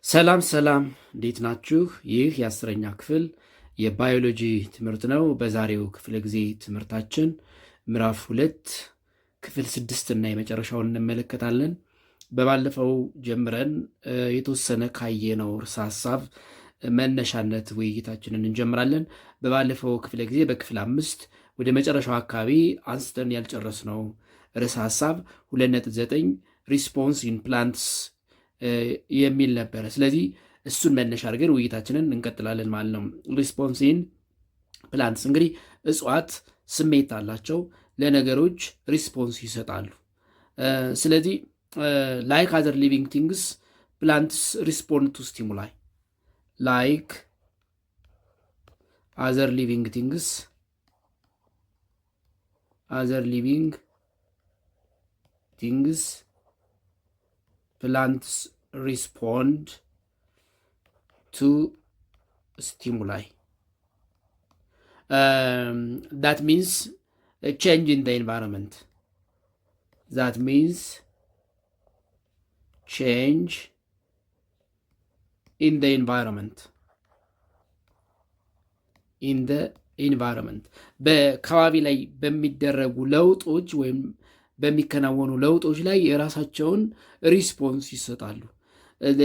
ሰላም ሰላም፣ እንዴት ናችሁ? ይህ የ10ኛ ክፍል የባዮሎጂ ትምህርት ነው። በዛሬው ክፍለ ጊዜ ትምህርታችን ምዕራፍ 2 ክፍል 6 እና የመጨረሻውን እንመለከታለን። በባለፈው ጀምረን የተወሰነ ካየነው ርዕሰ ሀሳብ መነሻነት ውይይታችንን እንጀምራለን። በባለፈው ክፍለ ጊዜ በክፍል 5 ወደ መጨረሻው አካባቢ አንስተን ያልጨረስነው ርዕሰ ሀሳብ 2.9 ሪስፖንስ ኢን ፕላንትስ የሚል ነበረ። ስለዚህ እሱን መነሻ አድርገን ውይይታችንን እንቀጥላለን ማለት ነው። ሪስፖንስ ኢን ፕላንትስ እንግዲህ እጽዋት ስሜት አላቸው፣ ለነገሮች ሪስፖንስ ይሰጣሉ። ስለዚህ ላይክ አዘር ሊቪንግ ቲንግስ ፕላንትስ ሪስፖንድ ቱ ስቲሙላይ ላይክ አዘር ሊቪንግ ቲንግስ plants respond to stimuli. That means a change in the environment. That means change in the environment. በከባቢ ላይ በሚደረጉ ለውጦች ወይም በሚከናወኑ ለውጦች ላይ የራሳቸውን ሪስፖንስ ይሰጣሉ።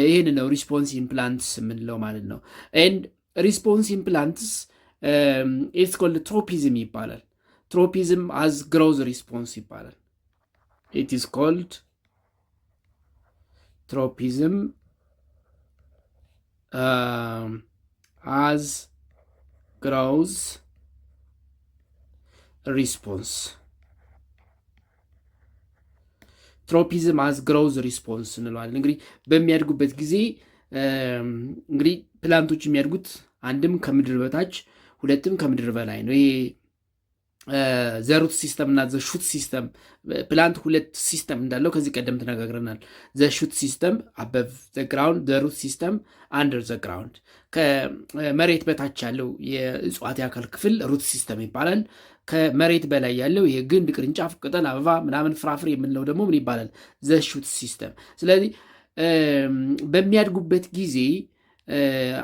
ይህን ነው ሪስፖንስ ኢን ፕላንትስ የምንለው ማለት ነው። ኤንድ ሪስፖንስ ኢን ፕላንትስ ኢትስ ኮልድ ትሮፒዝም ይባላል። ትሮፒዝም አዝ ግሮዝ ሪስፖንስ ይባላል። ኢት ኢዝ ኮልድ ትሮፒዝም አዝ ግሮዝ ሪስፖንስ። ትሮፒዝም አዝ ግሮዝ ሪስፖንስ እንለዋለን። እንግዲህ በሚያድጉበት ጊዜ እንግዲህ ፕላንቶች የሚያድጉት አንድም ከምድር በታች ሁለትም ከምድር በላይ ነው። ይሄ ዘሩት ሲስተም እና ዘሹት ሲስተም ፕላንት ሁለት ሲስተም እንዳለው ከዚህ ቀደም ተነጋግረናል። ዘሹት ሲስተም አበቭ ዘግራውንድ፣ ዘሩት ሲስተም አንደር ዘግራውንድ። ከመሬት በታች ያለው የእጽዋት የአካል ክፍል ሩት ሲስተም ይባላል። ከመሬት በላይ ያለው የግንድ፣ ቅርንጫፍ፣ ቅጠል፣ አበባ ምናምን ፍራፍሬ የምንለው ደግሞ ምን ይባላል? ዘሹት ሲስተም። ስለዚህ በሚያድጉበት ጊዜ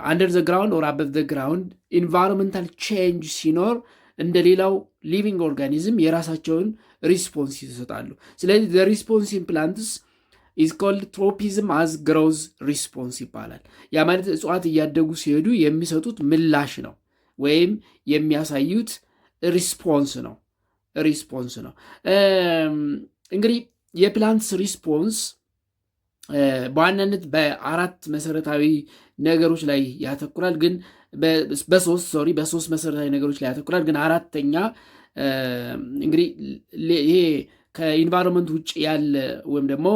አንደር ዘግራውንድ ኦር አበቭ ዘግራውንድ ኢንቫይሮንመንታል ቼንጅ ሲኖር እንደ ሌላው ሊቪንግ ኦርጋኒዝም የራሳቸውን ሪስፖንስ ይሰጣሉ። ስለዚህ ሪስፖንስ ኢን ፕላንትስ ኢዝ ኮልድ ትሮፒዝም አዝ ግሮዝ ሪስፖንስ ይባላል። ያ ማለት እጽዋት እያደጉ ሲሄዱ የሚሰጡት ምላሽ ነው ወይም የሚያሳዩት ሪስፖንስ ነው። እንግዲህ የፕላንትስ ሪስፖንስ በዋናነት በአራት መሰረታዊ ነገሮች ላይ ያተኩራል። ግን በሶስት መሰረታዊ ነገሮች ላይ ያተኩራል። ግን አራተኛ እንግዲህ ይሄ ከኢንቫይሮንመንት ውጭ ያለ ወይም ደግሞ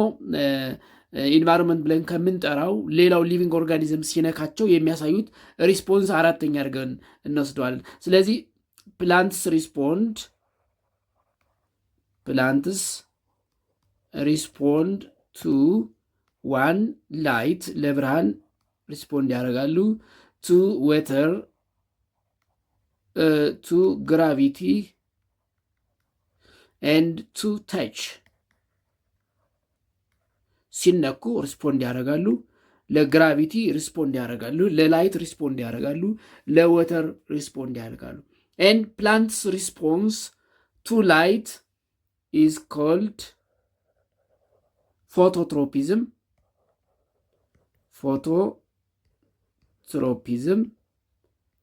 ኢንቫይሮንመንት ብለን ከምንጠራው ሌላው ሊቪንግ ኦርጋኒዝም ሲነካቸው የሚያሳዩት ሪስፖንስ አራተኛ አድርገን እንወስደዋለን። ስለዚህ plants respond to one light ለብርሃን ሪስፖንድ ያደርጋሉ። to water to gravity and to touch ሲነኩ ሪስፖንድ ያደርጋሉ። ለግራቪቲ ሪስፖንድ ያደርጋሉ፣ ለላይት ሪስፖንድ ያደርጋሉ፣ ለወተር ሪስፖንድ ያደርጋሉ። And plants response to light is called phototropism.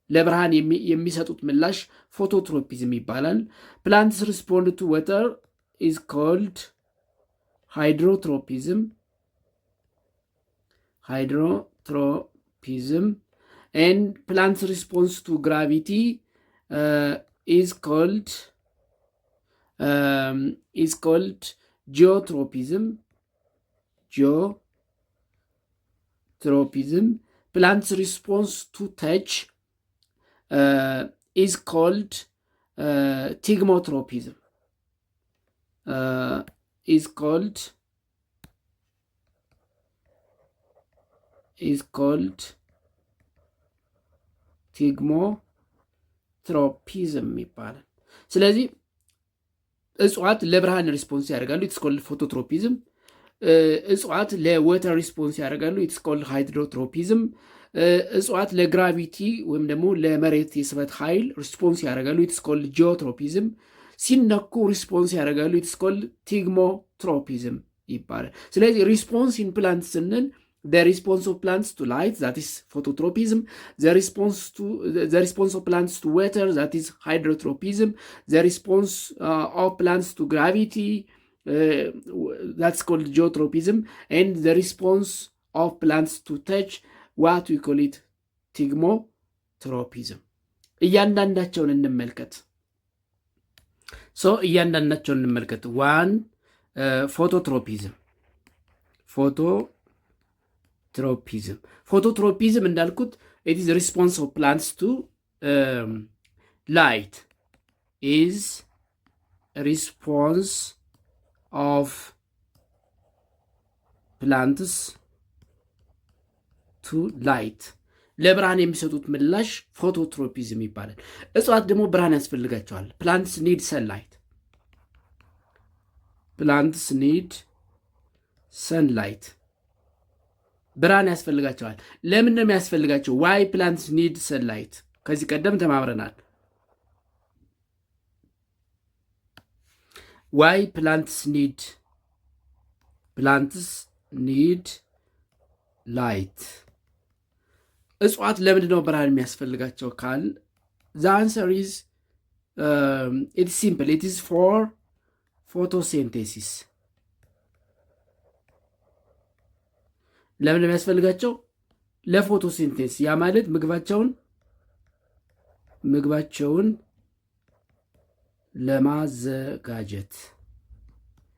ለብርሃን የሚሰጡት ምላሽ ፎቶትሮፒዝም ይባላል። plants respond to water is called hydrotropism. And plants response to gravity is called geotropism. Plants response to touch is called thigmotropism. ትሮፒዝም ይባላል። ስለዚህ እጽዋት ለብርሃን ሪስፖንስ ያደርጋሉ። ኢትስ ኮልድ ፎቶትሮፒዝም። እጽዋት ለወተር ሪስፖንስ ያደርጋሉ። ኢትስ ኮልድ ሃይድሮትሮፒዝም። እጽዋት ለግራቪቲ ወይም ደግሞ ለመሬት የስበት ኃይል ሪስፖንስ ያደርጋሉ። ኢትስ ኮልድ ጂኦትሮፒዝም። ሲነኩ ሪስፖንስ ያደርጋሉ። ኢትስ ኮልድ ቲግሞትሮፒዝም ይባላል። ስለዚህ ሪስፖንስ ኢን ፕላንት ስንል the response of plants to light, that is phototropism, the response of plants to water, that is hydrotropism, the response of plants to gravity, that's called geotropism, and the response of plants to touch, what we call it tigmotropism. እያንዳንዳቸውን እንመልከት። እያንዳንዳቸውን እንመልከት። ዋን ፎቶትሮፒዝም ፎቶትሮፒዝም እንዳልኩት it is the response of plants to light is response of plants to light ለብርሃን የሚሰጡት ምላሽ ፎቶትሮፒዝም ይባላል። እጽዋት ደግሞ ብርሃን ያስፈልጋቸዋል። plants need sunlight ብርሃን ያስፈልጋቸዋል። ለምን ነው የሚያስፈልጋቸው? ዋይ ፕላንትስ ኒድ ሰንላይት ከዚህ ቀደም ተማምረናል። ዋይ ፕላንትስ ኒድ ላይት። እጽዋት ለምንድን ነው ብርሃን የሚያስፈልጋቸው ካል ዘ አንሰር ኢዝ ኢትስ ሲምፕል ኢት ኢዝ ፎር ፎቶሲንቴሲስ። ለምን የሚያስፈልጋቸው? ለፎቶሲንቴሲስ። ያ ማለት ምግባቸውን ለማዘጋጀት።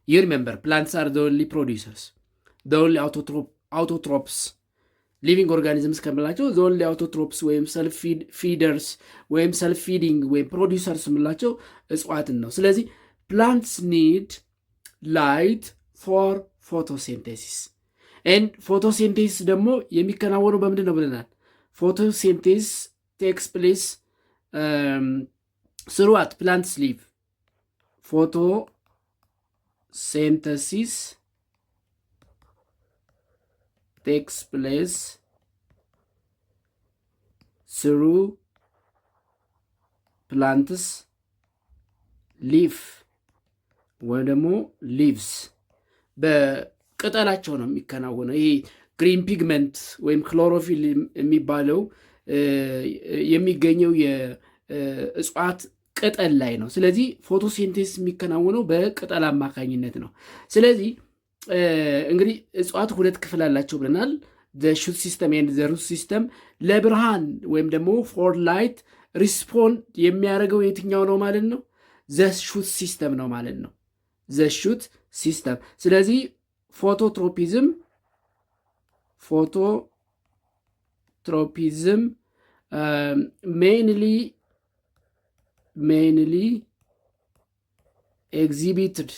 you remember plants are the only producers, the only autotrophs, living organisms ከምላቸው the only autotrophs ወይም self feeders ወይም self feeding ወይም producers ምላቸው እጽዋትን ነው። ስለዚህ plants need light for photosynthesis. and photosynthesis ደግሞ የሚከናወነው በምንድን ነው ብለናል? photosynthesis takes place through what? plants live. photosynthesis takes place through plants live ወይ ደግሞ leaves በቅጠላቸው ነው የሚከናወነው። ይሄ ግሪን ፒግመንት ወይም ክሎሮፊል የሚባለው የሚገኘው የእጽዋት ቅጠል ላይ ነው። ስለዚህ ፎቶሲንቴሲስ የሚከናወነው በቅጠል አማካኝነት ነው። ስለዚህ እንግዲህ እጽዋት ሁለት ክፍል አላቸው ብለናል። ሹት ሲስተም ኤንድ ዘ ሩት ሲስተም። ለብርሃን ወይም ደግሞ ፎር ላይት ሪስፖንድ የሚያደርገው የትኛው ነው ማለት ነው? ዘ ሹት ሲስተም ነው ማለት ነው። ዘ ሹት ሲስተም። ስለዚህ ፎቶትሮፒዝም mainly exhibited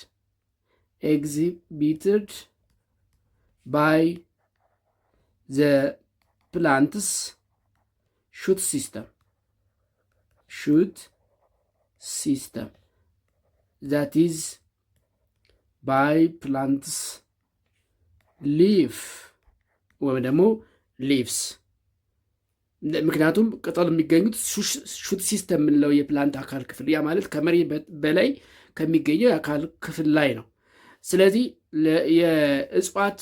by the plant's shoot system that is by plants leaf ወይም ደግሞ leaves። ምክንያቱም ቅጠል የሚገኙት ሹት ሲስተም የምንለው የፕላንት አካል ክፍል፣ ያ ማለት ከመሬት በላይ ከሚገኘው የአካል ክፍል ላይ ነው። ስለዚህ የእጽዋት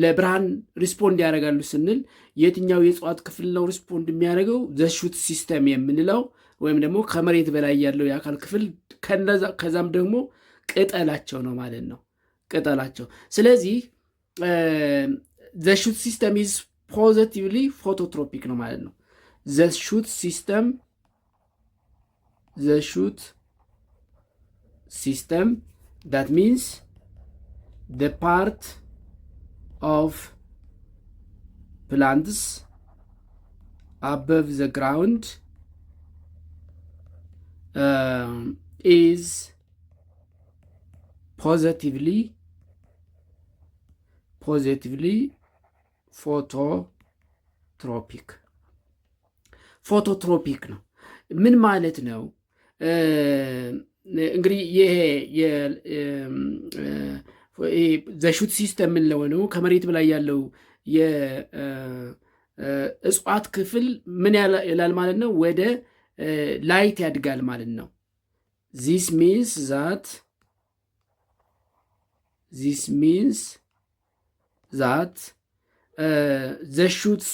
ለብርሃን ሪስፖንድ ያደርጋሉ ስንል የትኛው የእጽዋት ክፍል ነው ሪስፖንድ የሚያደርገው? ዘ ሹት ሲስተም የምንለው ወይም ደግሞ ከመሬት በላይ ያለው የአካል ክፍል፣ ከዛም ደግሞ ቅጠላቸው ነው ማለት ነው። ቅጠላቸው። ስለዚህ the shoot system is positively phototropic ነው ማለት ነው። the shoot system that means the part of plants above the ground is positively ፎቶትሮፒክ ነው። ምን ማለት ነው? እንግዲህ ይሄ ዘሹት ሲስተም የምንለው ነው። ከመሬት በላይ ያለው የእጽዋት ክፍል ምን ይላል ማለት ነው? ወደ ላይት ያድጋል ማለት ነው። this means that the shoots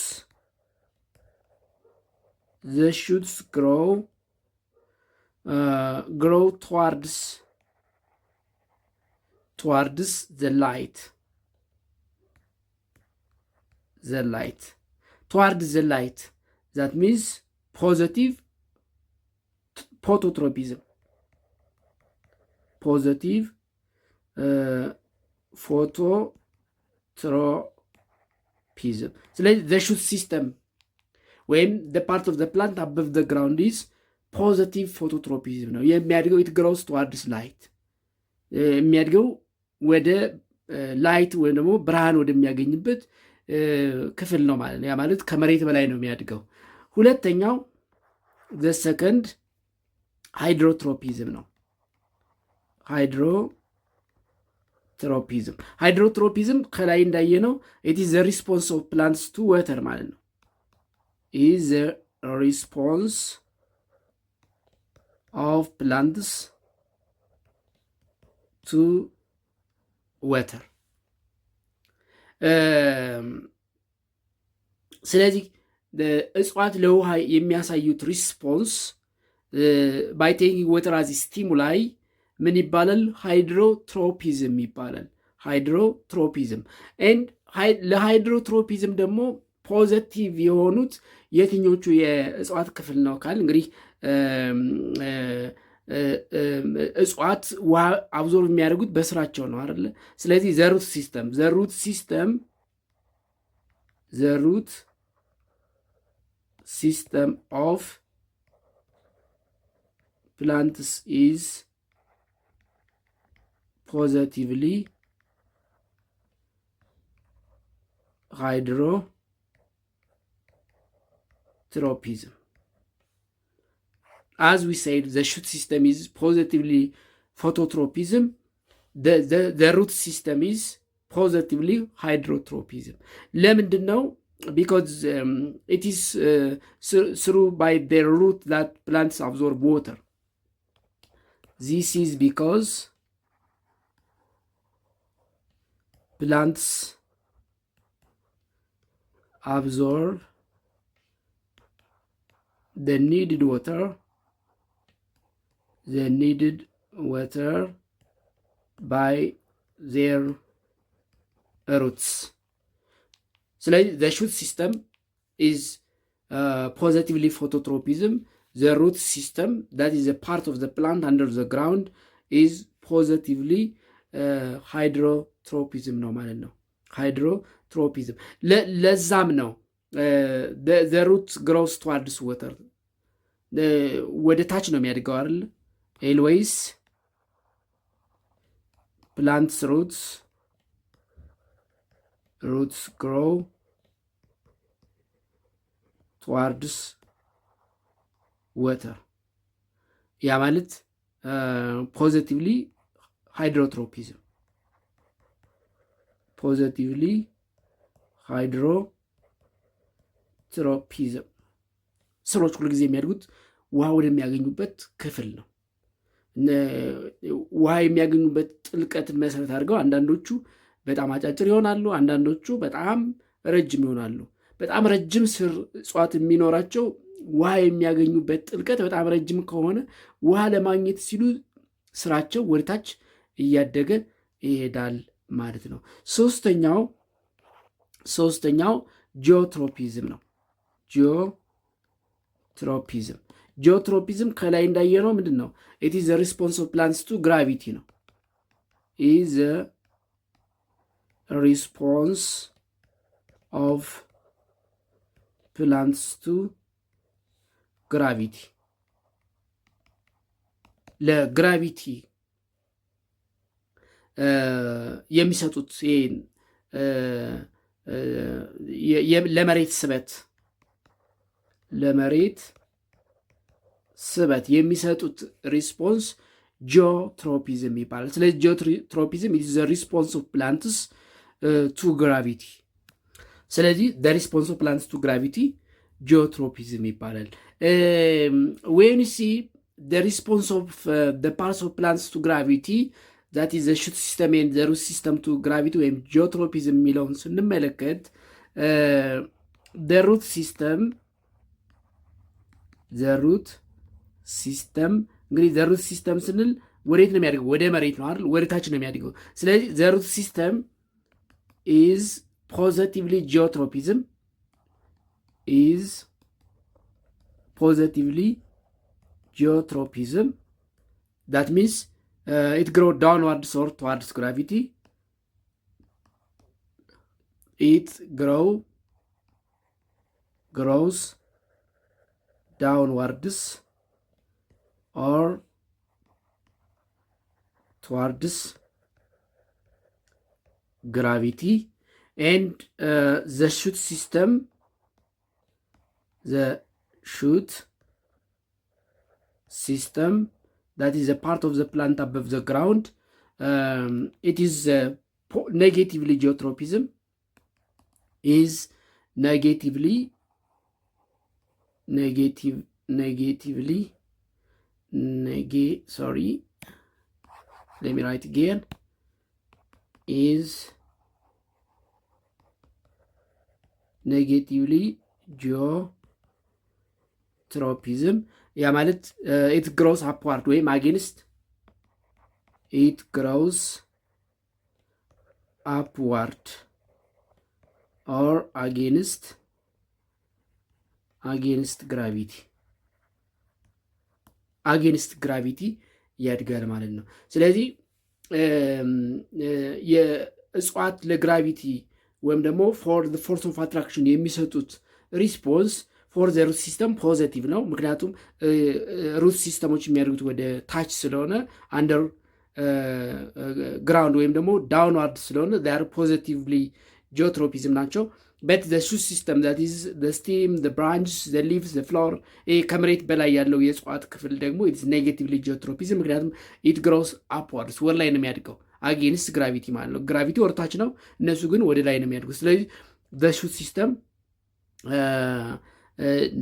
grow towards the light. Towards the light. That means positive phototropism. Positive phototropism. So the shoot system, when the part of the plant above the ground is positive phototropism ነው የሚያድገው። it grows towards light የሚያድገው ወደ ላይት ወይም ደግሞ ብርሃን ወደሚያገኝበት ክፍል ነው ማለት ነው። ያ ማለት ከመሬት በላይ ነው የሚያድገው። ሁለተኛው the second ሃይድሮትሮፒዝም ነው። ሃይድሮትሮፒዝም ከላይ እንዳየነው it is the response of plants to water ማለት ነው። is the response of plants to water። ስለዚህ እጽዋት ለውሃ የሚያሳዩት ሪስፖንስ by taking water as stimuli ምን ይባላል? ሃይድሮትሮፒዝም ይባላል። ሃይድሮትሮፒዝም ለሃይድሮትሮፒዝም ደግሞ ፖዘቲቭ የሆኑት የትኞቹ የእጽዋት ክፍል ነው ካል እንግዲህ እጽዋት ውሃ አብዞርብ የሚያደርጉት በስራቸው ነው አይደለ? ስለዚህ ዘሩት ሲስተም ኦፍ plants is positively hydrotropism. As we said, the shoot system is positively phototropism. The root system is positively hydrotropism. ለምንድን ነው? Because it is through by their root that plants absorb water. This is because plants absorb the needed water by their roots. So the shoot system is positively phototropism. The root system, that is a part of the plant under the ground, is positively hydrotropism ነው ማለት ነው። ሃይድሮትሮፒዝም ለዛም ነው the root grows towards water ወደ ታች ነው የሚያድገው አይደል? always plants roots grow towards water። ያ ማለት ፖዚቲቭሊ ሃይድሮትሮፒዝም ስሮች ሁልጊዜ የሚያድጉት ውሃ ወደሚያገኙበት ክፍል ነው። ውሃ የሚያገኙበት ጥልቀትን መሰረት አድርገው አንዳንዶቹ በጣም አጫጭር ይሆናሉ፣ አንዳንዶቹ በጣም ረጅም ይሆናሉ። በጣም ረጅም ስር እጽዋት የሚኖራቸው ውሃ የሚያገኙበት ጥልቀት በጣም ረጅም ከሆነ ውሃ ለማግኘት ሲሉ ስራቸው ወደታች እያደገ ይሄዳል ማለት ነው። ሶስተኛው ጂኦትሮፒዝም ነው። ጂኦትሮፒዝም ከላይ እንዳየነው ምንድን ነው? it is the response of plants to gravity ነው። is the response of plants to gravity ለግራቪቲ የሚሰጡት ለመሬት ስበት የሚሰጡት ሪስፖንስ ጂኦትሮፒዝም ይባላል። ስለዚህ ጂኦትሮፒዝም ኢዝ ዘ ሪስፖንስ ኦፍ ፕላንትስ ቱ ግራቪቲ። ስለዚህ ዘ ሪስፖንስ ኦፍ ፕላንትስ ቱ ግራቪቲ ጂኦትሮፒዝም ይባላል። ዌን ሲ ዘ ሪስፖንስ ኦፍ ዘ ፓርትስ ኦፍ ፕላንትስ ቱ ግራቪቲ ዛት ኢዝ ዘ ሹት ሲስተም ኤንድ ዘ ሩት ሲስተም ቱ ግራቪቲ ወይም ጂኦትሮፒዝም የሚለውን ስንመለከት ዘ ሩት ሲስተም እንግዲህ ዘ ሩት ሲስተም ስንል ወዴት ነው የሚያድገው? ወደ መሬት ነው አይደል? ወደ ታች ነው የሚያድገው። ስለዚህ ዘ ሩት ሲስተም ኢዝ ፖዘቲቭሊ ጂኦትሮፒዝም that means it grows downwards or towards gravity. It grows downwards or towards gravity, and the shoot system that is a part of the plant above the ground, it is negatively geotropism is negatively sorry, let me write again, is negatively geotropism. ያ ማለት it grows upward ወይም against, it grows upward or against gravity ያድጋል ማለት ነው። ስለዚህ የእጽዋት ለግራቪቲ ወይም ደግሞ ፎር ዘ ፎርስ ኦፍ አትራክሽን የሚሰጡት ሪስፖንስ ፎር ዘ ሩት ሲስተም ፖዘቲቭ ነው። ምክንያቱም ሩት ሲስተሞች የሚያደርጉት ወደ ታች ስለሆነ አንደር ግራውንድ ወይም ደግሞ ዳውንዋርድ ስለሆነ ር ፖዘቲቭሊ ጂኦትሮፒዝም ናቸው። በት ዘ ሹት ሲስተም ዛት ኢዝ ዘ ስቴም ዘ ብራንችስ ዘ ሊቭስ ዘ ፍላወር ከመሬት በላይ ያለው የእጽዋት ክፍል ደግሞ ኢትስ ኔጌቲቭሊ ጂኦትሮፒዝም፣ ምክንያቱም ኢት ግሮውስ አፕዋርድስ ወደ ላይ ነው የሚያድገው አጌንስት ግራቪቲ ማለት ነው። ግራቪቲ ወርታች ነው፣ እነሱ ግን ወደ ላይ ነው የሚያድጉት። ስለዚህ ዘ ሹት ሲስተም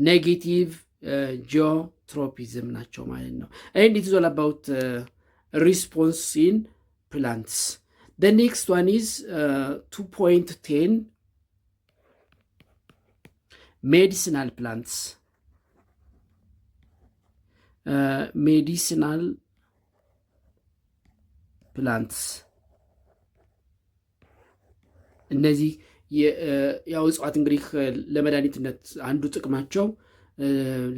ኔጌቲቭ ጂኦትሮፒዝም ናቸው ማለት ነው። ኤንድ ኢት ኢዝ ኦል አባውት ሪስፖንስ ኢን ፕላንትስ። ዘ ኔክስት ዋን ኢዝ 2.10 ሜዲሲናል ፕላንትስ። ሜዲሲናል ፕላንትስ እነዚህ ያው እጽዋት እንግዲህ ለመድኃኒትነት አንዱ ጥቅማቸው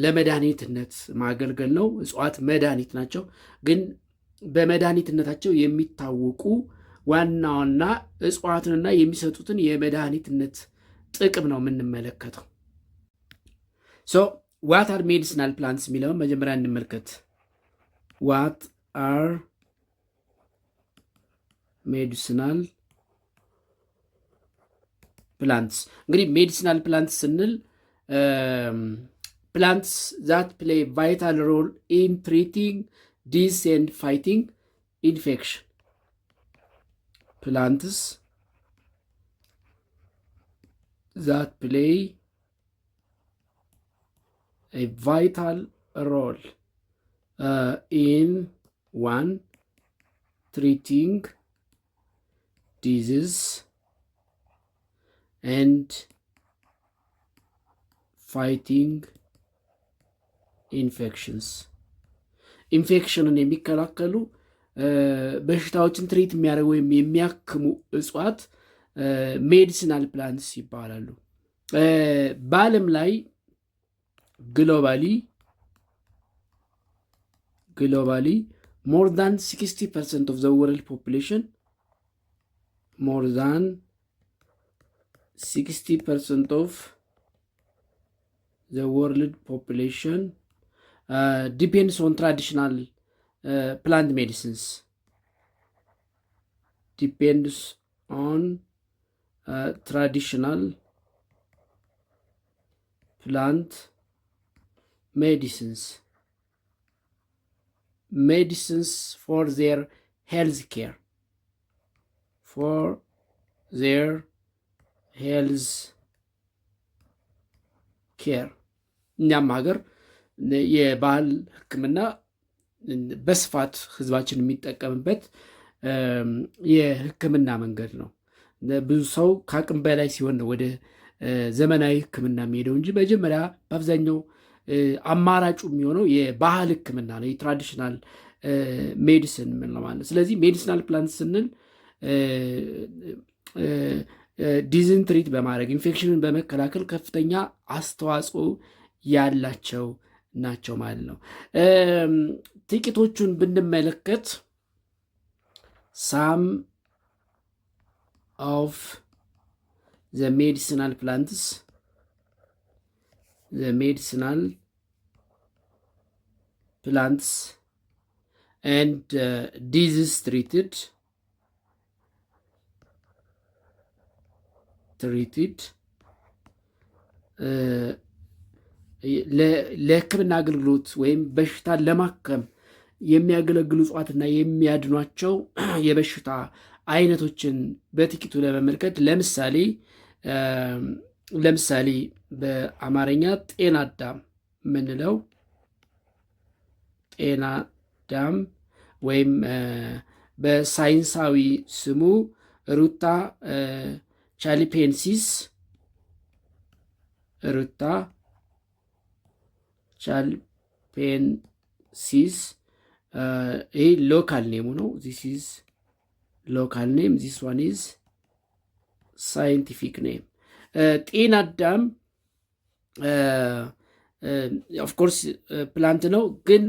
ለመድኃኒትነት ማገልገል ነው። እጽዋት መድኃኒት ናቸው። ግን በመድኃኒትነታቸው የሚታወቁ ዋና ዋና እጽዋትንና የሚሰጡትን የመድኃኒትነት ጥቅም ነው የምንመለከተው። ሶ ዋት አር ሜዲሲናል ፕላንትስ የሚለውን መጀመሪያ እንመልከት። ዋት አር ሜዲሲናል ፕላንትስ። እንግዲህ ሜዲሲናል ፕላንትስ ስንል ፕላንትስ ዛት ፕሌይ ቫይታል ሮል ኢን ትሪቲንግ ዲዝ ኤንድ ፋይቲንግ ኢንፌክሽን። ፕላንትስ ዛት ፕሌይ a vital role in one, treating disease and fighting infections. ኢንፌክሽንን የሚከላከሉ በሽታዎችን ትሪት የሚያደርጉ ወይም የሚያክሙ እጽዋት ሜዲሲናል ፕላንትስ ይባላሉ። በዓለም ላይ globally more than 60% of the world population, more than 60% of the world population depends on traditional plant medicines, depends on traditional plant medicines. medicines for their health care for their health care እኛም ሀገር የባህል ሕክምና በስፋት ህዝባችን የሚጠቀምበት የሕክምና መንገድ ነው። ብዙ ሰው ከአቅም በላይ ሲሆን ነው ወደ ዘመናዊ ሕክምና የሚሄደው እንጂ መጀመሪያ በአብዛኛው አማራጩ የሚሆነው የባህል ሕክምና ነው፣ የትራዲሽናል ሜዲሲን የምንለው ማለት ነው። ስለዚህ ሜዲሲናል ፕላንት ስንል ዲዝን ትሪት በማድረግ ኢንፌክሽንን በመከላከል ከፍተኛ አስተዋጽኦ ያላቸው ናቸው ማለት ነው። ጥቂቶቹን ብንመለከት ሳም ኦፍ ዘ ሜዲሲናል ፕላንትስ and disease treated ለሕክምና አገልግሎት ወይም በሽታን ለማከም የሚያገለግሉ እጽዋትና የሚያድኗቸው የበሽታ አይነቶችን በጥቂቱ ለመመልከት ለምሳሌ በአማርኛ ጤና አዳም የምንለው ጤና አዳም ወይም በሳይንሳዊ ስሙ ሩታ ቻሊፔንሲስ ይህ ሎካል ኔሙ ነው። ዚስ ኢዝ ሎካል ኔም፣ ዚስ ዋን ኢዝ ሳይንቲፊክ ኔም። ጤና አዳም ኦፍኮርስ ፕላንት ነው፣ ግን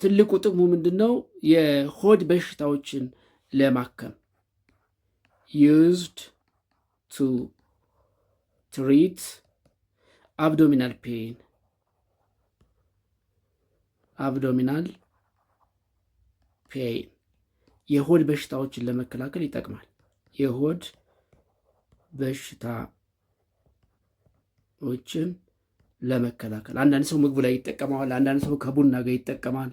ትልቁ ጥቅሙ ምንድን ነው? የሆድ በሽታዎችን ለማከም used to treat abdominal pain የሆድ በሽታዎችን ለመከላከል ይጠቅማል። የሆድ በሽታዎችን ለመከላከል አንዳንድ ሰው ምግቡ ላይ ይጠቀመዋል፣ አንዳንድ ሰው ከቡና ጋር ይጠቀማል።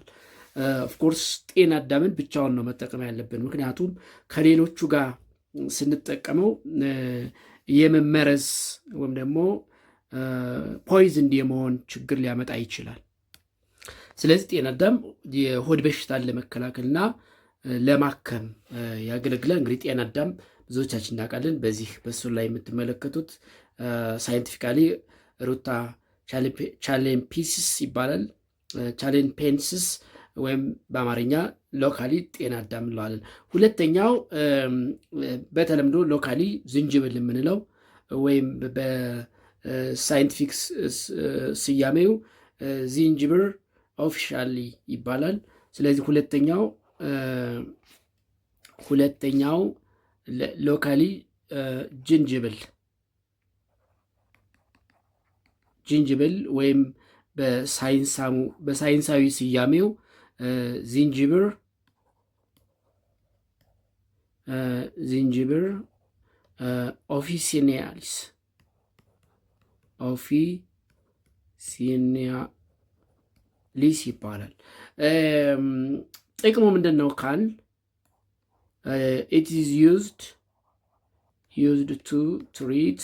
ኦፍኮርስ ጤና አዳምን ብቻውን ነው መጠቀም ያለብን፣ ምክንያቱም ከሌሎቹ ጋር ስንጠቀመው የመመረዝ ወይም ደግሞ ፖይዝን የመሆን ችግር ሊያመጣ ይችላል። ስለዚህ ጤና አዳም የሆድ በሽታን ለመከላከልና ለማከም ያገለግላል። እንግዲህ ጤና አዳም ብዙዎቻችን እናውቃለን። በዚህ በስዕሉ ላይ የምትመለከቱት ሳይንቲፊካሊ ሩታ ቻሌምፒንሲስ ይባላል። ቻሌምፔንሲስ ወይም በአማርኛ ሎካሊ ጤና አዳም እንለዋለን። ሁለተኛው በተለምዶ ሎካሊ ዝንጅብል የምንለው ወይም በሳይንቲፊክ ስያሜው ዝንጅብል ኦፊሻሊ ይባላል። ስለዚህ ሁለተኛው ሎካሊ ጅንጅብል ወይም በሳይንሳዊ ስያሜው ዝንጅብል ኦፊሲናሊስ ይባላል። ጥቅሙ ምንድን ነው ካል it is used to treat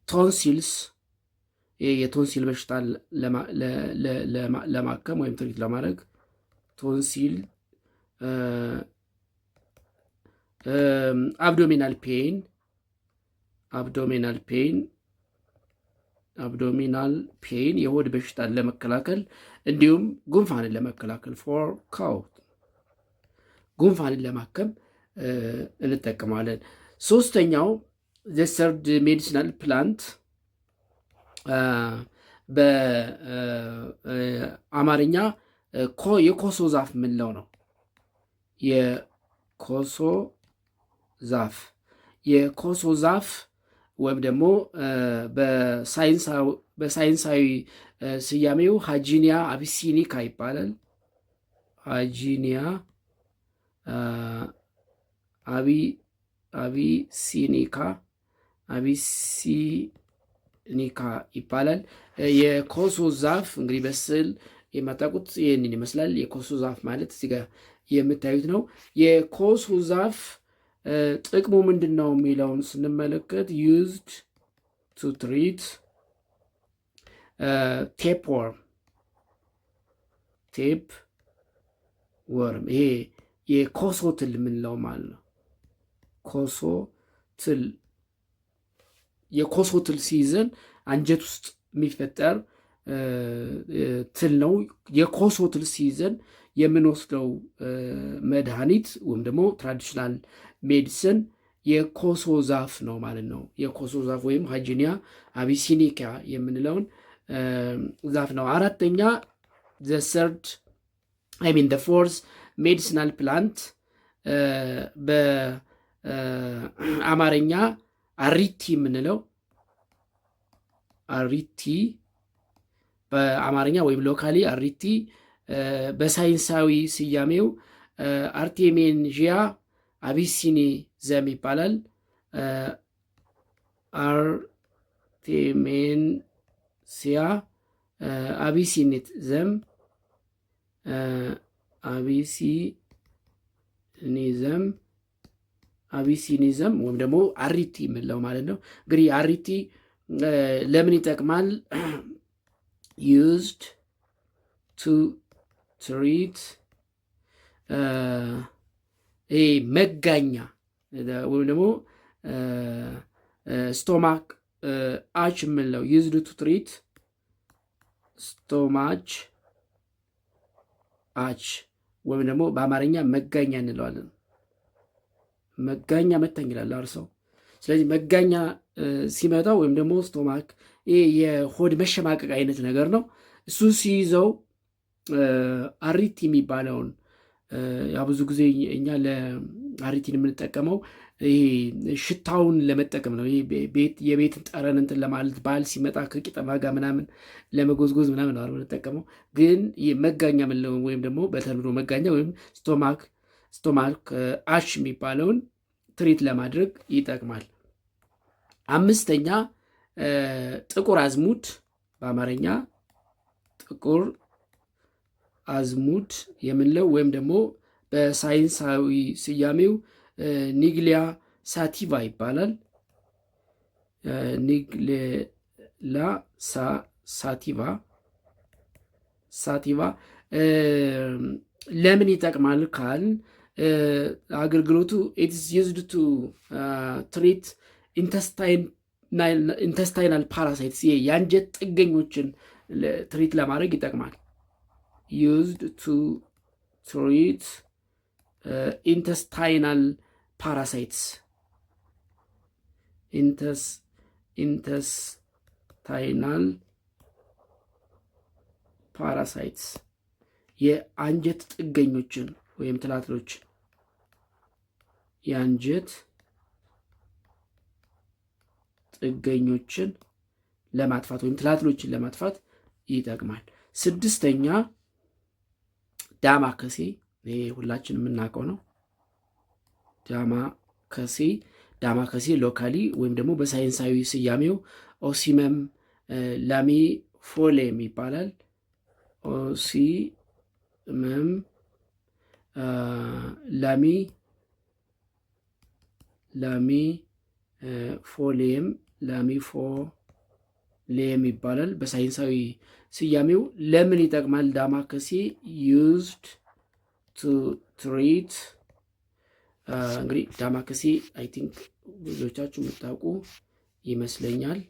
ቶንሲልስ የቶንሲል በሽታ ለማከም ወይም ትሪት ለማድረግ ቶንሲል፣ አብዶሚናል ፔን የሆድ በሽታን ለመከላከል እንዲሁም ጉንፋንን ለመከላከል ፎር ካውት ጉንፋንን ለማከም እንጠቀማለን። ሶስተኛው ዘሰርድ ሜዲሲናል ፕላንት በአማርኛ የኮሶ ዛፍ የምንለው ነው። የኮሶ ዛፍ ወይም ደግሞ በሳይንሳዊ ስያሜው ሃጂኒያ አቢሲኒካ ይባላል። ሃጂኒያ አቢሲኒካ ይባላል። የኮሶ ዛፍ እንግዲህ በስዕል የማታውቁት ይህንን ይመስላል። የኮሶ ዛፍ ማለት እዚህ ጋር የምታዩት ነው። የኮሶ ዛፍ ጥቅሙ ምንድን ነው የሚለውን ስንመለከት ዩዝድ ቱ ትሪት ቴፕ ወርም ይሄ የኮሶ ትል የምንለው ማለት ነው። ኮሶ ትል የኮሶ ትል ሲይዘን አንጀት ውስጥ የሚፈጠር ትል ነው። የኮሶ ትል ሲይዘን የምንወስደው መድኃኒት ወይም ደግሞ ትራዲሽናል ሜዲሲን የኮሶ ዛፍ ነው ማለት ነው። የኮሶ ዛፍ ወይም ሃይጂኒያ አቢሲኒካ የምንለውን ዛፍ ነው። አራተኛ the fourth ሜዲሲናል ፕላንት በአማርኛ አሪቲ የምንለው አሪቲ በአማርኛ ወይም ሎካሊ አሪቲ በሳይንሳዊ ስያሜው አርቴሜንዥያ አቢሲኒዘም ይባላል። አርቴሜንሲያ አቢሲኒዝም አቢሲኒዝም ወይም ደግሞ አሪቲ የምንለው ማለት ነው። እንግዲህ አሪቲ ለምን ይጠቅማል? used to treat መጋኛ ወይም ደግሞ ስቶማክ አች የምንለው used to treat ስቶማች አች ወይም ደግሞ በአማርኛ መጋኛ እንለዋለን። መጋኛ መታኝ ይላል አርሰው። ስለዚህ መጋኛ ሲመጣው ወይም ደግሞ ስቶማክ ይሄ የሆድ መሸማቀቅ አይነት ነገር ነው። እሱ ሲይዘው አሪቲ የሚባለውን ያ ብዙ ጊዜ እኛ ለአሪቲን የምንጠቀመው ይሄ ሽታውን ለመጠቀም ነው። የቤትን ጠረን እንትን ለማለት በዓል ሲመጣ ከቂጠማ ጋር ምናምን ለመጎዝጎዝ ምናምን ነው የምንጠቀመው። ግን መጋኛ የምንለው ወይም ደግሞ በተለምዶ መጋኛ ወይም ስቶማክ አሽ የሚባለውን ትሪት ለማድረግ ይጠቅማል። አምስተኛ ጥቁር አዝሙድ በአማርኛ ጥቁር አዝሙድ የምንለው ወይም ደግሞ በሳይንሳዊ ስያሜው ኒግሊያ ሳቲቫ ይባላል። ኒግሊያ ሳቲቫ ለምን ይጠቅማል ካል አገልግሎቱ ኢትስ ዩዝድ ቱ ትሪት ኢንተስታይናል ፓራሳይትስ የአንጀት ጥገኞችን ትሪት ለማድረግ ይጠቅማል። ዩዝድ ቱ ትሪት ኢንተስታይናል ፓራሳይትስ ኢንተስታይናል ፓራሳይትስ የአንጀት ጥገኞችን ወይም ትላትሎችን የአንጀት ጥገኞችን ለማጥፋት ወይም ትላትሎችን ለማጥፋት ይጠቅማል። ስድስተኛ ዳማከሴ፣ ይሄ ሁላችን የምናውቀው ነው። ዳማከሴ ሎካሊ ወይም ደግሞ በሳይንሳዊ ስያሜው ኦሲመም ላሚፎሊየም ይባላል። ኦሲመም ላሚፎሊየም ይባላል በሳይንሳዊ ስያሜው። ለምን ይጠቅማል ዳማከሴ? ዩዝድ ቱ ትሪት እንግዲህ ዳማከሴ አይ ቲንክ ብዙዎቻችሁ የምታውቁ ይመስለኛል።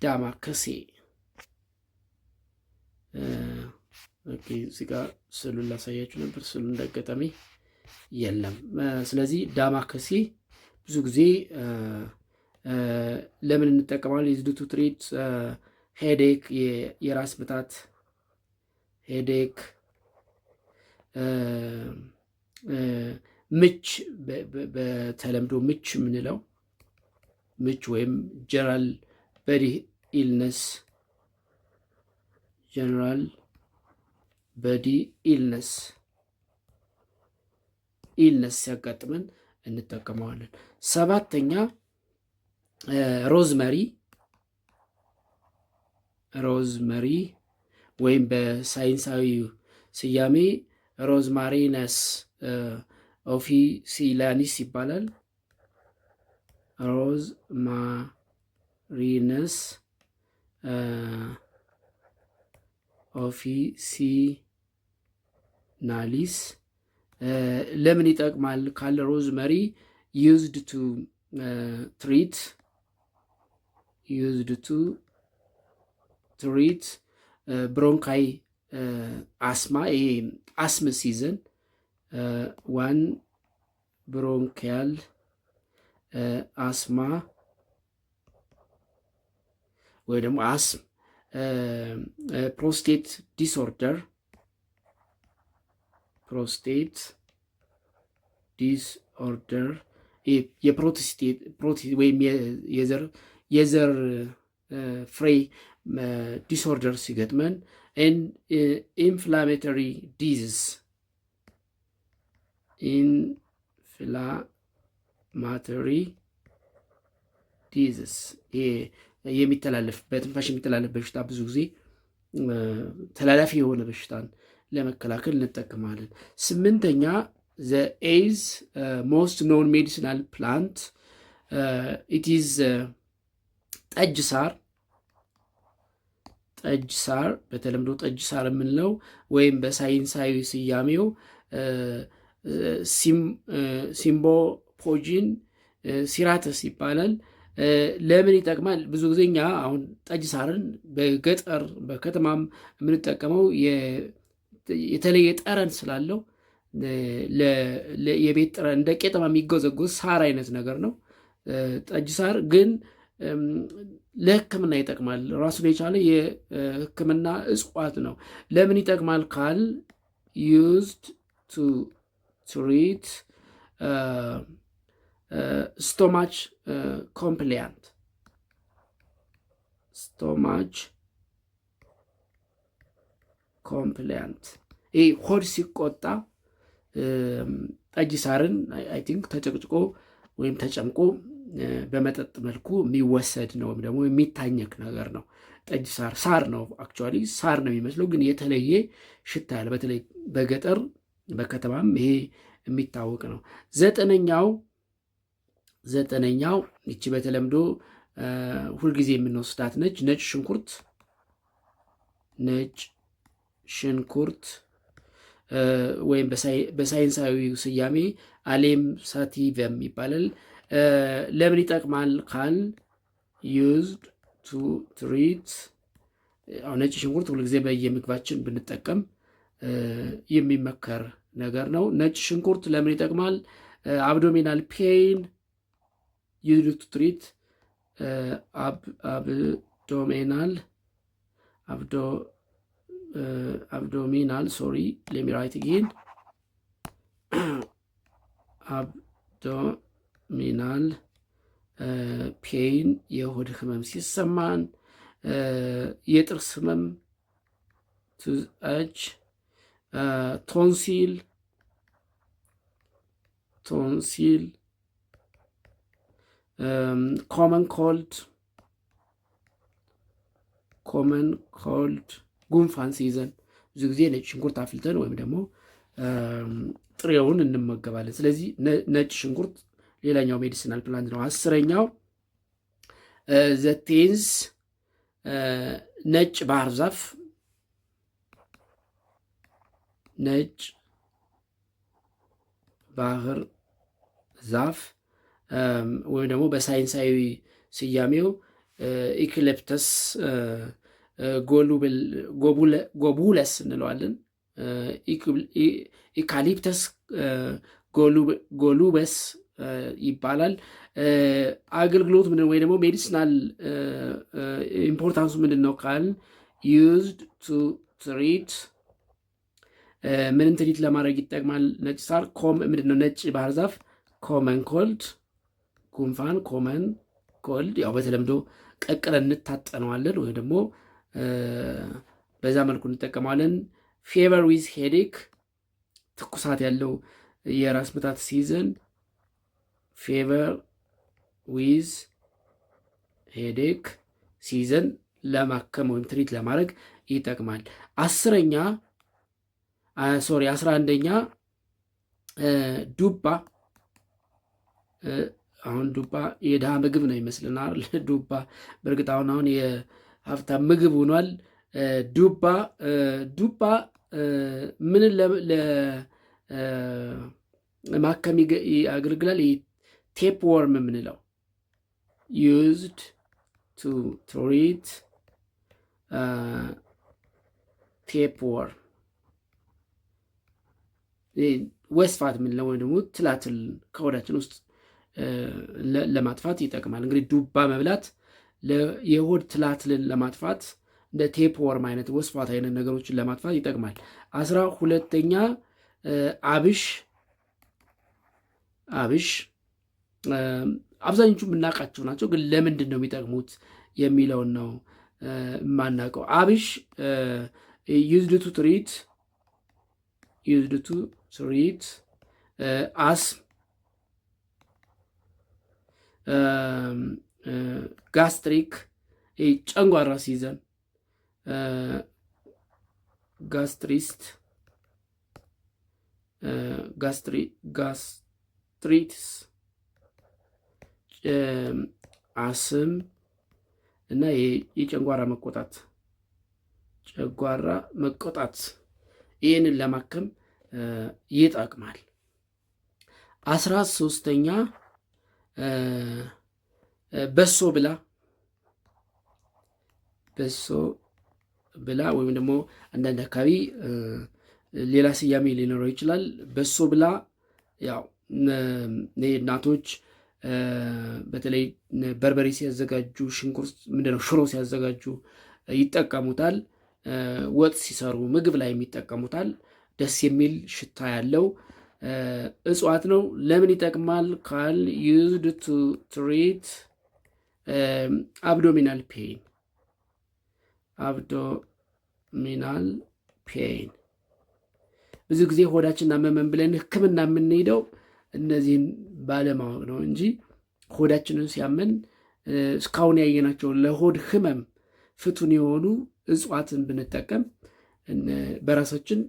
ዳማከሴ እዚህ ጋር ስዕሉን ላሳያችሁ ነበር፣ ስዕሉን እንዳጋጣሚ የለም። ስለዚህ ዳማከሴ ብዙ ጊዜ ለምን እንጠቀማለን? ዩዝድ ቱ ትሪት ሄዴክ የራስ ምታት ሄዴክ፣ ምች በተለምዶ ምች የምንለው ምች ወይም ጀነራል በዲ ኢልነስ ሲያጋጥመን እንጠቀመዋለን። ሰባተኛ ሮዝመሪ ሮዝመሪ ወይም በሳይንሳዊ ስያሜ ሮዝማሪነስ ኦፊሲላኒስ ይባላል። ሮዝማሪነስ ኦፊሲናሊስ ለምን ይጠቅማል ካለ ሮዝመሪ used to treat ብሮንካይ አስማ አስም ሲዝን ዋን ብሮንኪያል አስማ ወይ ደግሞ አስም ፕሮስቴት ዲስኦርደር የፕሮስቴት ወይም የዘር ፍሬ ዲስኦርደር ሲገጥመን ኢንፍላሜተሪ ዲዚዝ የሚተላለፍ በትንፋሽ የሚተላለፍ በሽታ ብዙ ጊዜ ተላላፊ የሆነ በሽታን ለመከላከል እንጠቀማለን። 8ኛ the is most known medicinal plant it is ጠጅ ሳር በተለምዶ ጠጅ ሳር የምንለው ወይም በሳይንሳዊ ስያሜው ሲምቦፖጂን ሲራተስ ይባላል። ለምን ይጠቅማል? ብዙ ጊዜ እኛ አሁን ጠጅ ሳርን በገጠር በከተማም የምንጠቀመው የተለየ ጠረን ስላለው የቤት ጠረን እንደ ቄጠማ የሚጎዘጎዝ ሳር አይነት ነገር ነው። ጠጅ ሳር ግን ለሕክምና ይጠቅማል። ራሱን የቻለ የሕክምና እጽዋት ነው። ለምን ይጠቅማል ካል used to treat stomach complaint ይህ ሆድ ሲቆጣ ጠጅ ሳርን አይ ቲንክ ተጨቅጭቆ ወይም ተጨምቆ በመጠጥ መልኩ የሚወሰድ ነው ወይም ደግሞ የሚታኘክ ነገር ነው። ጠጅ ሳር ነው፣ አክቹዋሊ ሳር ነው የሚመስለው፣ ግን የተለየ ሽታ ያለ በተለይ በገጠር በከተማም ይሄ የሚታወቅ ነው። ዘጠነኛው ይቺ በተለምዶ ሁልጊዜ የምንወስዳት ነች። ነጭ ሽንኩርት ወይም በሳይንሳዊ ስያሜ አሌም ሳቲቨም ይባላል። ለምን ይጠቅማል ካል used to treat ነጭ ሽንኩርት ሁልጊዜ በየምግባችን ብንጠቀም የሚመከር ነገር ነው። ነጭ ሽንኩርት ለምን ይጠቅማል? አብዶሚናል ፔን used to treat abdominal sorry let me write again abdominal pain የሆድ ህመም ሲሰማን፣ የጥርስ ህመም ቱዝአች ቶንሲል ኮመን ኮልድ ጉንፋን ሲይዘን ብዙ ጊዜ ነጭ ሽንኩርት አፍልተን ወይም ደግሞ ጥሬውን እንመገባለን። ስለዚህ ነጭ ሽንኩርት ሌላኛው ሜዲሲናል ፕላንት ነው። 10ኛው ዘቴንስ ነጭ ባህር ዛፍ ወይም ደግሞ በሳይንሳዊ ስያሜው ኢክሊፕተስ ጎቡለስ እንለዋለን። ኢካሊፕተስ ጎሉበስ ይባላል። አገልግሎት ምንድን ወይ ደግሞ ሜዲሲናል ኢምፖርታንሱ ምንድን ነው ካል used to treat ምንን ትሪት ለማድረግ ይጠቅማል? ነጭ ሳር ምንድን ነው? ነጭ ባህር ዛፍ ኮመን ኮልድ ጉንፋን፣ ኮመን ኮልድ ያው በተለምዶ ቀቅለን እንታጠነዋለን ወይም ደግሞ በዛ መልኩ እንጠቀመዋለን። ፌቨር ዊዝ ሄዴክ ትኩሳት ያለው የራስ ምታት ሲዝን ፌቨር ዊዝ ሄዴክ ሲዝን ለማከም ወይም ትሪት ለማድረግ ይጠቅማል። 11ኛ ዱባ። አሁን ዱባ የድሃ ምግብ ነው ይመስልናል። ዱባ በእርግጥ አሁን የሀብታም ምግብ ሆኗል። ዱባ ምንን ለማከም ያገለግላል? ቴፕ ወርም የምንለው used to treat tapeworm ወስፋት የምንለው ወይም ደግሞ ትላትል ከሆዳችን ውስጥ ለማጥፋት ይጠቅማል። እንግዲህ ዱባ መብላት የሆድ ትላትልን ለማጥፋት እንደ ቴፕወርም አይነት ወስፋት አይነት ነገሮችን ለማጥፋት ይጠቅማል። 12ኛ አብሽ አብዛኞቹ የምናውቃቸው ናቸው፣ ግን ለምንድን ነው የሚጠቅሙት የሚለውን ነው የማናውቀው። አብሽ used to treat asthma, gastric ጨንጓራ ሲይዘን ጋስትሪትስ አስም እና የጨንጓራ መቆጣት ይህንን ለማከም ይጠቅማል። 13ኛ በሶ ብላ ወይም ደግሞ አንዳንድ አካባቢ ሌላ ስያሜ ሊኖረው ይችላል። በሶ ብላ ያው እናቶች በተለይ በርበሬ ሲያዘጋጁ፣ ሽሮ ሲያዘጋጁ ይጠቀሙታል። ወጥ ሲሰሩ ምግብ ላይ ይጠቀሙታል። ደስ የሚል ሽታ ያለው እጽዋት ነው። ለምን ይጠቅማል ካል used to treat abdominal pain ብዙ ጊዜ ሆዳችን አመመን ብለን ሕክምና የምንሄደው እነዚህን ባለማወቅ ነው እንጂ ሆዳችንን ሲያመን እስካሁን ያየናቸው ለሆድ ህመም ፍቱን የሆኑ እጽዋትን ብንጠቀም በራሳችን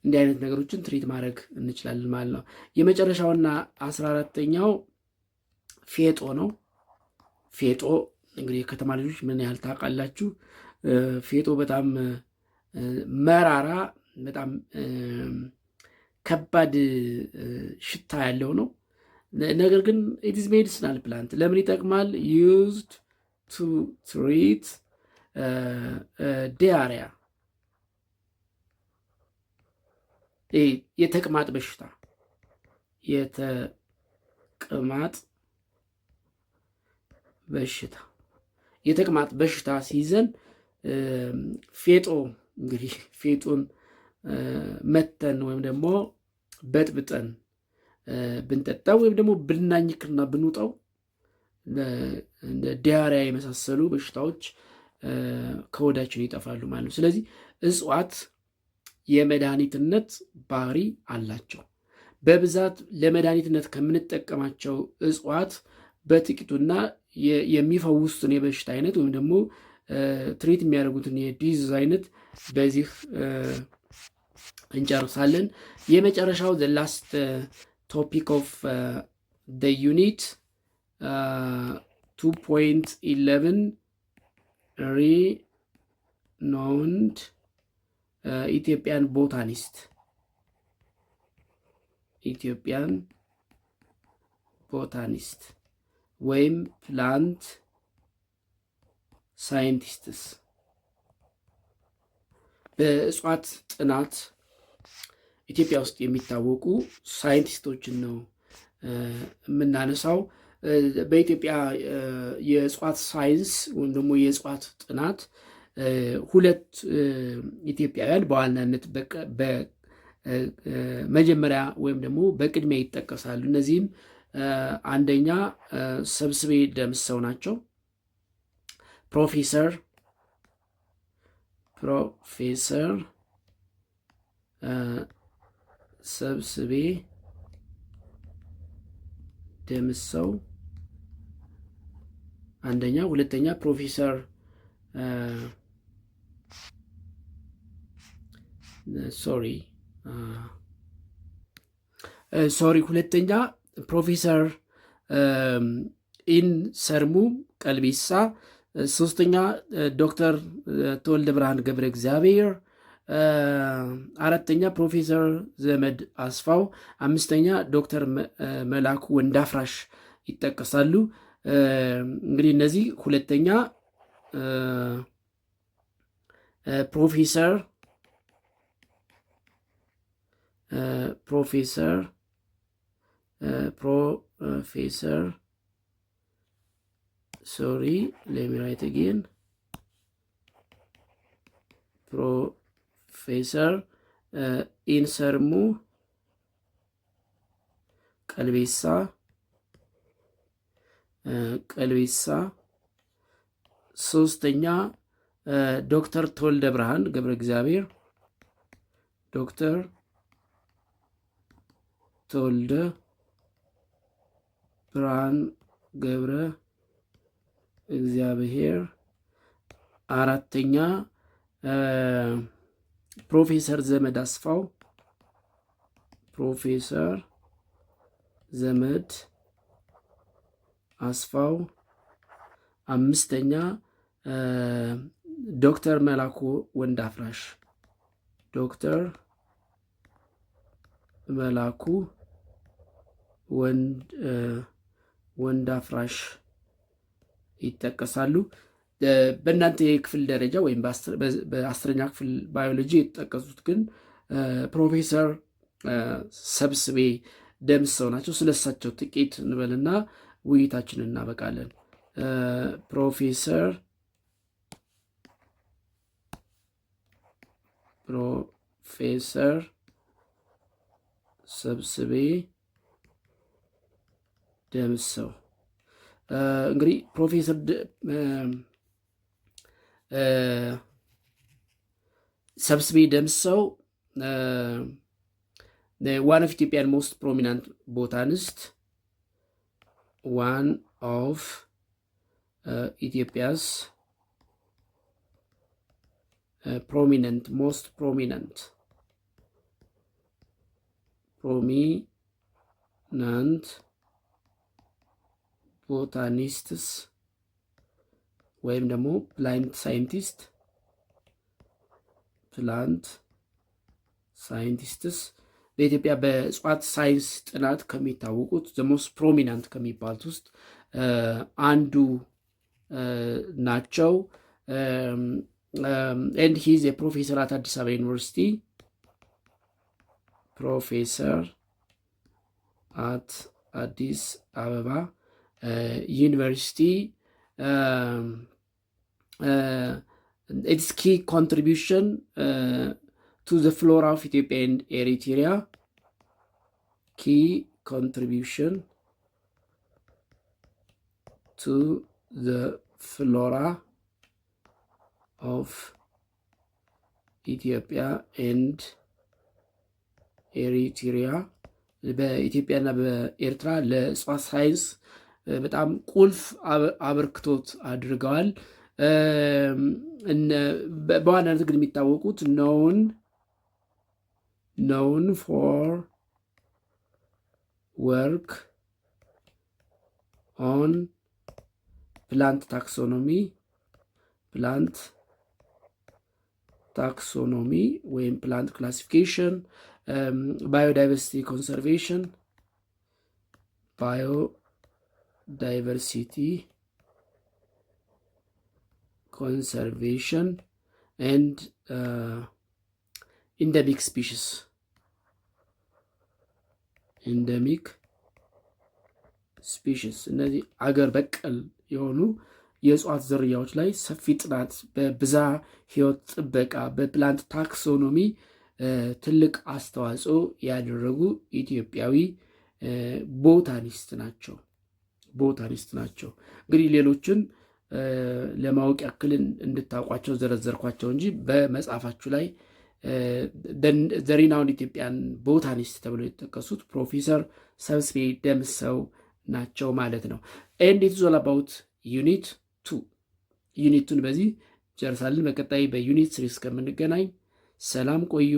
እንዲህ አይነት ነገሮችን ትሪት ማድረግ እንችላለን ማለት ነው። የመጨረሻውና 14ኛው ፌጦ ነው። ፌጦ እንግዲህ የከተማ ልጆች ምን ያህል ታውቃላችሁ? ፌጦ በጣም መራራ፣ በጣም ከባድ ሽታ ያለው ነው። ነገር ግን it is medicinal plant ለምን ይጠቅማል? used to treat diarrhea የተቅማጥ በሽታ ሲይዘን ፌጦ እንግዲህ ፌጦን መተን ወይም ደግሞ በጥብጠን ብንጠጣው ወይም ደግሞ ብናኝክና ብንውጠው እንደ ዲያሪያ የመሳሰሉ በሽታዎች ከሆዳችን ይጠፋሉ ማለት ነው። ስለዚህ እጽዋት የመድኃኒትነት ባህሪ አላቸው። በብዛት ለመድኃኒትነት ከምንጠቀማቸው እጽዋት በጥቂቱና የሚፈውሱትን የበሽታ አይነት ወይም ደግሞ ትሪት የሚያደርጉትን የዲዝ አይነት በዚህ እንጨርሳለን። የመጨረሻው the last topic of the unit 2.11 renowned ኢትዮጵያን ቦታኒስት ወይም ፕላንት ሳይንቲስትስ በእጽዋት ጥናት ኢትዮጵያ ውስጥ የሚታወቁ ሳይንቲስቶችን ነው የምናነሳው። በኢትዮጵያ የእጽዋት ሳይንስ ወይም ደግሞ የእጽዋት ጥናት ሁለት ኢትዮጵያውያን በዋናነት በመጀመሪያ ወይም ደግሞ በቅድሚያ ይጠቀሳሉ። እነዚህም አንደኛ ሰብስቤ ደምሰው ናቸው። ፕሮፌሰር ሰብስቤ ደምሰው አንደኛ፣ ሁለተኛ ፕሮፌሰር ሶሪ ሁለተኛ ፕሮፌሰር ኢንሰርሙ ቀልቤሳ፣ ሶስተኛ ዶክተር ተወልደ ብርሃን ገብረ እግዚአብሔር፣ አራተኛ ፕሮፌሰር ዘመድ አስፋው፣ አምስተኛ ዶክተር መላኩ ወንዳፍራሽ ይጠቀሳሉ። እንግዲህ እነዚህ ሁለተኛ ፕሮፌሰር sorry, let me write again. Professor ኢንሰርሙ ቀልቤሳ፣ ሶስተኛ ዶክተር ተወልደ ብርሃን ገብረ እግዚአብሔር፣ ዶክተር ተወልደ ብርሃን ገብረ እግዚአብሔር፣ አራተኛ ፕሮፌሰር ዘመድ አስፋው፣ ፕሮፌሰር ዘመድ አስፋው፣ አምስተኛ ዶክተር መላኩ ወንዳፍራሽ፣ ዶክተር መላኩ ወንዳፍራሽ ይጠቀሳሉ። በእናንተ የክፍል ደረጃ ወይም በ10ኛ ክፍል ባዮሎጂ የተጠቀሱት ግን ፕሮፌሰር ሰብስቤ ደምሰው ናቸው። ስለሳቸው ጥቂት እንበልና ውይይታችንን እናበቃለን። ፕሮፌሰር ሰብስቤ ደምሰው እንግዲህ ፕሮፌሰር ሰብስቤ ደምሰው one of Ethiopian most prominent botanist, one of Ethiopia's most prominent botanists ወይም ደግሞ ፕላንት ሳይንቲስትስ በኢትዮጵያ በእጽዋት ሳይንስ ጥናት ከሚታወቁት ሞስት ፕሮሚናንት ከሚባሉት ውስጥ አንዱ ናቸው። ኤንድ ሂዝ የፕሮፌሰር አት አዲስ አበባ ዩኒቨርሲቲ ፕሮፌሰር አት አዲስ አበባ ዩኒቨርሲቲ its key contribution to the flora of Ethiopia and Eritrea. Key contribution to the flora of Ethiopia and Eritrea. በኢትዮጵያና በኤርትራ ለእጽዋት ሳይንስ በጣም ቁልፍ አበርክቶት አድርገዋል። በዋናነት ግን የሚታወቁት known for work on plant taxonomy ወይም plant classification, biodiversity conservation and endemic species እነዚህ አገር በቀል የሆኑ የእጽዋት ዝርያዎች ላይ ሰፊ ጥናት በብዛ ህይወት ጥበቃ በፕላንት ታክሶኖሚ ትልቅ አስተዋጽኦ ያደረጉ ኢትዮጵያዊ ቦታኒስት ናቸው። እንግዲህ ሌሎችን ለማወቅ ያክልን እንድታውቋቸው ዘረዘርኳቸው እንጂ በመጽሐፋችሁ ላይ ዘ ሪናውንድ ኢትዮጵያን ቦታኒስት ተብለው የተጠቀሱት ፕሮፌሰር ሰብስቤ ደምሰው ናቸው ማለት ነው። ኤንድ ኢትስ ኦል አባውት ዩኒት 2 በዚህ ጨርሳለን። በቀጣይ በዩኒት 3 እስከምንገናኝ ሰላም ቆዩ።